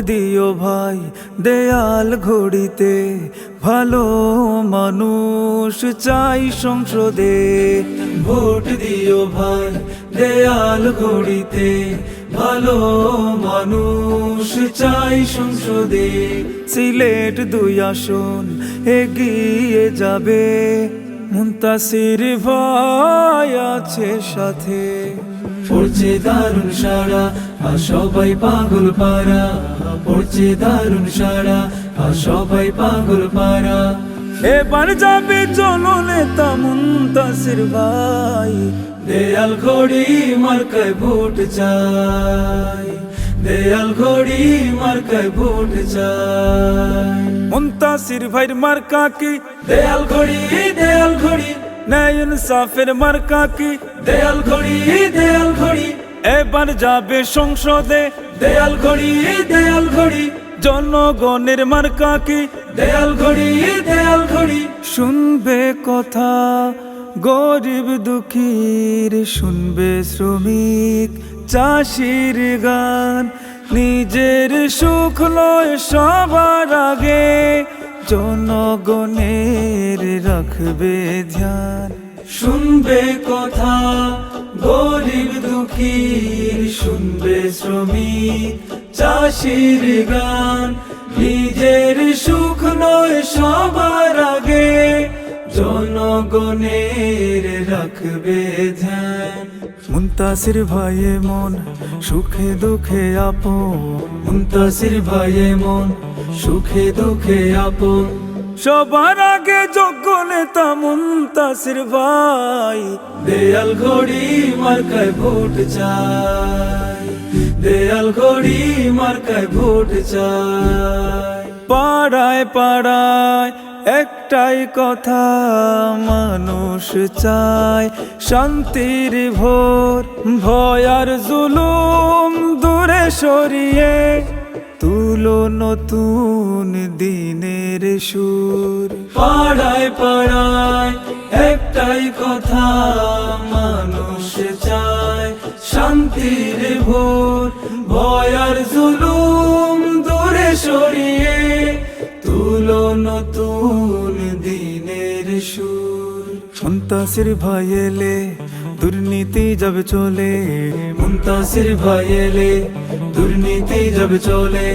দিও ভাই দেয়াল ঘড়িতে, ভালো মানুষ চাই সংসদে। ভোট দিও ভাই দেয়াল ঘড়িতে, ভালো মানুষ চাই সংসদে। সিলেট 2 আসন এগিয়ে যাবে, মুনতাসির ভাই আছে সাথে। পড়ছে দারুণ সারা আর সবাই পাগল পারা, পড়ছে দারুণ সারা আর সবাই পাগল পারা। এবার যাবে জননেতা মুনতাসির ভাই, দেয়াল ঘড়ি মার্কায় ভোট চাই, দেয়াল ঘড়ি মার্কায় ভোট চাই। মুনতাসির ভাইয়ের মার্কা কি দেয়াল ঘড়ি, দেয়াল ঘড়ি। ন্যায় ইনসাফের মার্কা কি দেয়াল ঘড়ি, দেয়াল ঘড়ি। এবার যাবে সংসদে দেয়াল ঘড়ি, দেয়াল ঘড়ি। জনগণের মার্কা কি দেয়াল ঘড়ি, দেয়াল ঘড়ি। শুনবে কথা গরিব দুঃখীর, শুনবে শ্রমিক চাষির গান। নিজের সুখ নয় সবার আগে, জনগণের রাখবে ধ্যান। শুনবে কথা গরিব দুঃখীর, শুনবে শ্রমিক চাষির গান। নিজের সুখ নয় সবার আগে, জনগণের রাখবে ধ্যান। মুনতাসির ভাইয়ে মন সুখে দুঃখে আপন, মুনতাসির ভাইয়ে মন সুখে দুঃখে আপন। সবার আগে যোগ্য নেতা মুনতাসির ভাই, দেয়াল ঘড়ি মার্কায় ভোট চাই, দেয়াল ঘড়ি মার্কায় ভোট চাই। পাড়ায় পাড়ায় একটাই কথা মানুষ চায়, শান্তির ভোর। ভয় আর জুলুম দূরে সরিয়ে, তুলো নতুন দিনের সুর। পাড়ায় পাড়ায় একটাই কথা মানুষ চায়, শান্তির ভোর। ভয় আর জুলুম দূরে সরিয়ে, তুলো নতুন দিনের সুর। মুনতাসির ভাই এলে দুর্নীতি যাবে চলে, মুনতাসির ভাই এলে দুর্নীতি যাবে চলে।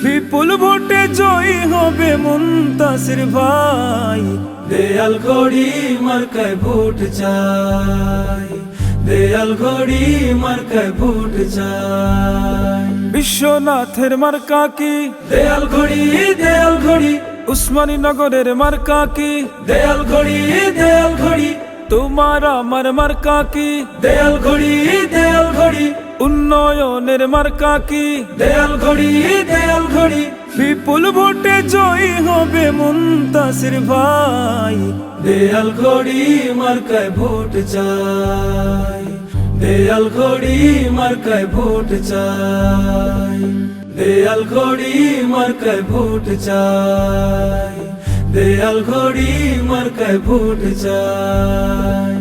বিপুল ভোটে জয়ী হবে মুনতাসির ভাই, দেয়াল ঘড়ি মার্কায় ভোট চাই, দেয়াল ঘড়ি মার্কায় ভোট চাই। বিশ্বনাথের মার্কা কি দেয়াল ঘড়ি, দেয়াল ঘড়ি। উসমানী নগরের মার্কা কি দেয়াল ঘড়ি, দেয়াল ঘড়ি। তোমার আমার মার্কা কি দেয়াল ঘড়ি, দেয়াল ঘড়ি। উন্নয়নের মার্কা কি দেয়াল ঘড়ি, দেয়াল ঘড়ি। বিপুল ভোটে জয়ী হবে মুনতাসির ভাই, দেয়াল ঘড়ি মার্কায় ভোট চাই, দেয়াল ঘড়ি মার্কায় ভোট চাই। দেয়াল ঘড়ি মার্কায় ভোট চাই, দেয়াল ঘড়ি মার্কায় ভোট চাই।